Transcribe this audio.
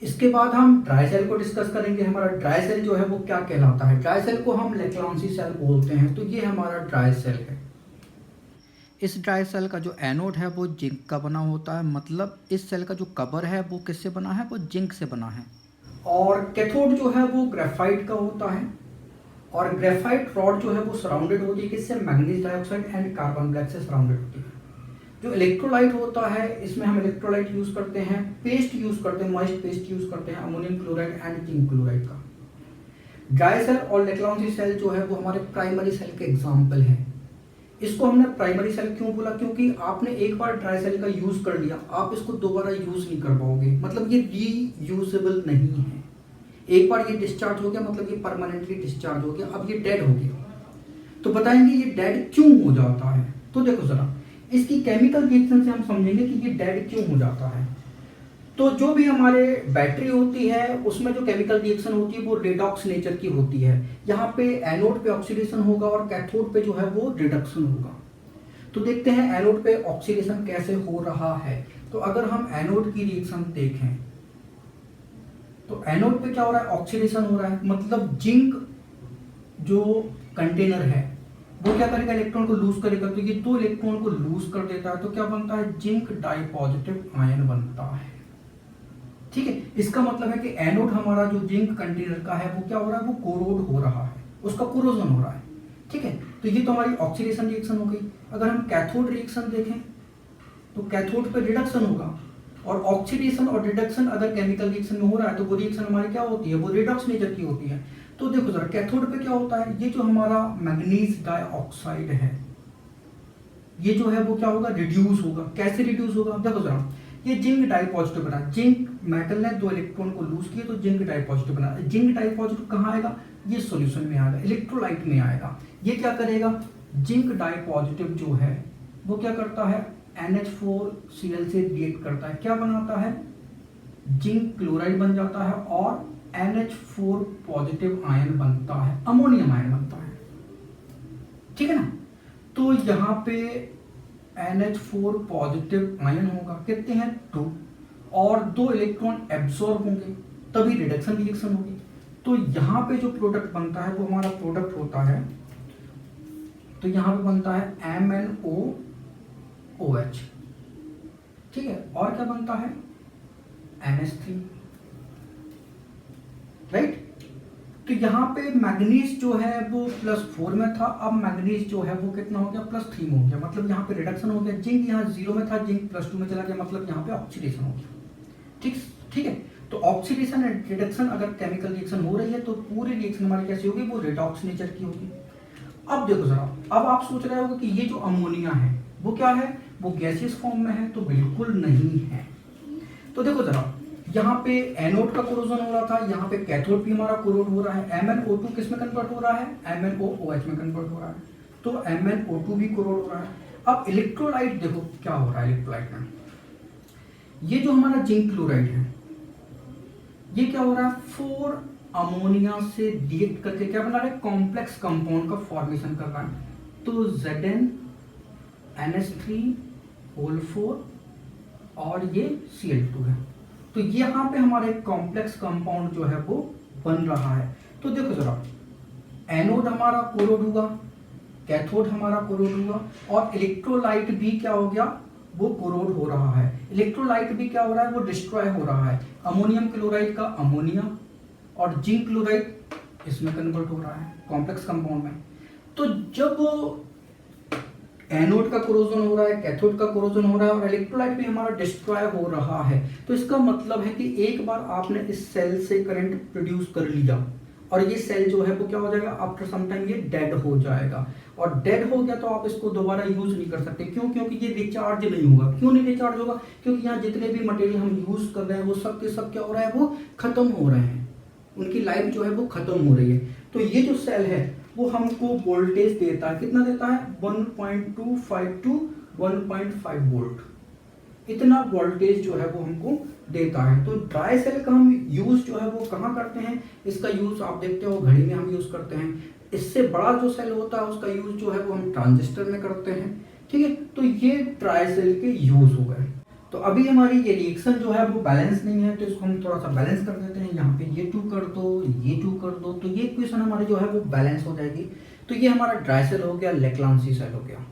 इसके बाद हम ड्राई सेल को डिस्कस करेंगे। हमारा ड्राई सेल जो है वो क्या कहलाता है। ड्राई सेल को हम लेक्लांसी सेल बोलते हैं। तो ये हमारा ड्राई सेल है। इस ड्राई सेल का जो एनोड है वो जिंक का बना होता है, मतलब इस सेल का जो कवर है वो किससे बना है, वो जिंक से बना है। और कैथोड जो है वो ग्रेफाइट का होता है। और ग्रेफाइट रॉड जो है वो सराउंडेड होती है किससे, manganese dioxide and carbon black से सराउंडेड होती है। जो इलेक्ट्रोलाइट होता है, इसमें हम इलेक्ट्रोलाइट यूज करते हैं, पेस्ट यूज करते हैं, मॉइस्ट पेस्ट यूज करते हैं ammonium chloride and zinc chloride का। ड्राई सेल और लेक्लांसी सेल जो है वो हमारे प्राइमरी सेल के एग्जाम्पल हैं। इसको हमने प्राइमरी सेल क्यों बोला, क्योंकि आपने एक बार ड्राई सेल का यूज कर लिया, आप इसको दोबारा यूज नहीं कर पाओगे, मतलब ये रीयूजेबल नहीं है। एक बार ये डिस्चार्ज हो गया मतलब ये परमानेंटली डिस्चार्ज हो गया, अब ये डेड हो गया। तो बताएंगे ये डेड क्यों हो जाता है। तो देखो जरा, इसकी केमिकल रिएक्शन से हम समझेंगे कि ये डेड क्यों हो जाता है। तो जो भी हमारे बैटरी होती है उसमें जो केमिकल रिएक्शन होती है वो रेडॉक्स नेचर की होती है। यहाँ पे एनोड पे ऑक्सीडेशन होगा और कैथोड पे जो है वो रिडक्शन होगा। तो देखते हैं एनोड पे ऑक्सीडेशन कैसे हो रहा है। तो अगर हम एनोड की रिएक्शन देखें तो एनोड पे क्या हो रहा है, ऑक्सीडेशन हो रहा है, मतलब जिंक जो कंटेनर है वो क्या करेगा, इलेक्ट्रॉन को लूज करेगा। तो ये दो इलेक्ट्रॉन को लूज कर देता है तो क्या बनता है, जिंक डाई पॉजिटिव आयन बनता है। ठीक है, इसका मतलब है कि एनोड हमारा जो जिंक कंटेनर का है वो क्या हो रहा है, वो कोरोड हो रहा है, उसका कोरोजन हो रहा है। ठीक है, तो ये तो हमारी ऑक्सीडेशन रिएक्शन हो गई। अगर हम कैथोड रिएक्शन देखें तो कैथोड पे रिडक्शन होगा, और ऑक्सीडेशन और रिडक्शन अगर केमिकल रिएक्शन में हो रहा है तो वो रिएक्शन हमारी क्या होती है, वो रिडॉक्स नेचर की होती है। तो देखो जरा, कैथोड पे क्या होता है, ये जो हमारा मैग्नीज डाइऑक्साइड है ये जो है वो क्या होगा, रिड्यूस होगा। कैसे रिड्यूस होगा, देखो जरा, ये जिंक डाई पॉजिटिव बना, जिंक मेटल ने दो इलेक्ट्रॉन को लूज किए तो जिंक डाई पॉजिटिव बना। जिंक डाई पॉजिटिव कहाँ आएगा, ये सॉल्यूशन में आएगा, इलेक्ट्रोलाइट में आएगा। ये क्या करेगा, जिंक डाई पॉजिटिव जो है वो क्या करता है, NH4Cl से रिएक्ट करता है, क्या बनाता है, जिंक क्लोराइड बन जाता है और NH4 पॉजिटिव आयन बनता है, अमोनियम आयन बनता है। ठीक है ना, तो यहाँ पे NH4 पॉजिटिव आयन होगा, कितने हैं, 2, और 2 इलेक्ट्रॉन एब्सॉर्ब होंगे तभी रिडक्शन रिएक्शन होगी। तो यहाँ पे जो प्रोडक्ट बनता है वो हमारा प्रोडक्ट होता है, तो यहाँ पे बनता है MnOOH। ठीक है, और क्या बनता है, NH3, राइट। तो यहाँ पे मैग्नीज जो है वो +4 में था, अब मैग्नीज जो है वो कितना हो गया, +3 में हो गया, मतलब यहाँ पे रिडक्शन हो गया। जिंक यहाँ 0 में था, जिंक +2 में चला गया, मतलब यहाँ पे ऑक्सीडेशन हो गया। ठीक है, तो ऑक्सीडेशन एंड रिडक्शन अगर केमिकल रिएक्शन हो रही है तो पूरी रिएक्शन हमारी कैसी होगी, वो रिडॉक्स नेचर की होगी। अब देखो जरा, अब आप सोच रहे होगे कि ये जो अमोनिया है वो क्या है, वो गैसियस फॉर्म में है, तो बिल्कुल नहीं है। तो देखो जरा, यहाँ पे एनोड का कोरोजन हो रहा था, यहाँ पे कैथोड भी हमारा कोरोड हो रहा है। MnO2 किस में कन्वर्ट हो रहा है, MnOOH में कन्वर्ट हो रहा है, तो MnO2 भी कोरोड हो रहा है। अब इलेक्ट्रोलाइट देखो क्या हो रहा है, इलेक्ट्रोलाइट में ये जो हमारा जिंक क्लोराइड है ये क्या हो रहा है, 4 अमोनिया से रिएक्ट करके क्या बना रहा है, कॉम्प्लेक्स कंपाउंड का फॉर्मेशन कर रहा है। तो ZnNH3 और ये Cl2 है। तो यहाँ पे हमारा एक कॉम्प्लेक्स कंपाउंड जो है वो बन रहा है। तो देखो जरा, एनोड हमारा कोरोड हुआ, कैथोड हमारा कोरोड हुआ, और इलेक्ट्रोलाइट भी क्या हो गया, वो कोरोड हो रहा है। इलेक्ट्रोलाइट भी क्या हो रहा है, वो डिस्ट्रॉय हो रहा है। अमोनियम क्लोराइड का अमोनिया और जिंक क्लोराइड इसमें कन्वर्ट हो रहा है कॉम्प्लेक्स कंपाउंड में। तो जब एनोड का कोरोजन हो रहा है, कैथोड का कोरोजन हो रहा है और इलेक्ट्रोलाइट भी हमारा डिस्ट्रॉय हो रहा है, तो इसका मतलब है कि एक बार आपने इस सेल से करंट प्रोड्यूस कर लिया और ये सेल जो है वो क्या हो जाएगा, आफ्टर सम टाइम ये डेड हो जाएगा। और डेड हो गया तो आप इसको दोबारा यूज नहीं कर सकते। क्यों, क्योंकि ये रिचार्ज नहीं होगा। क्यों नहीं रिचार्ज होगा, क्योंकि यहाँ जितने भी मटेरियल हम यूज कर रहे हैं वो सब के सब क्या हो रहा है, वो खत्म हो रहे हैं, उनकी लाइफ जो है वो खत्म हो रही है। तो ये जो सेल है वो हमको वोल्टेज देता है, कितना देता है, 1.25 to 1.5 वोल्ट, इतना वोल्टेज जो है वो हमको देता है। तो ड्राई सेल का हम यूज जो है वो कहाँ करते हैं, इसका यूज आप देखते हो घड़ी में हम यूज करते हैं। इससे बड़ा जो सेल होता है उसका यूज जो है वो हम ट्रांजिस्टर में करते हैं। ठीक है, तो ये ड्राई सेल के यूज हो गए। तो अभी हमारी ये रिएक्शन जो है वो बैलेंस नहीं है, तो इसको हम थोड़ा सा बैलेंस कर देते हैं। यहाँ पे ये 2 कर दो, ये 2 कर दो, तो ये इक्वेशन हमारी जो है वो बैलेंस हो जाएगी। तो ये हमारा ड्राई सेल हो गया, लेक्लांसी सेल हो गया।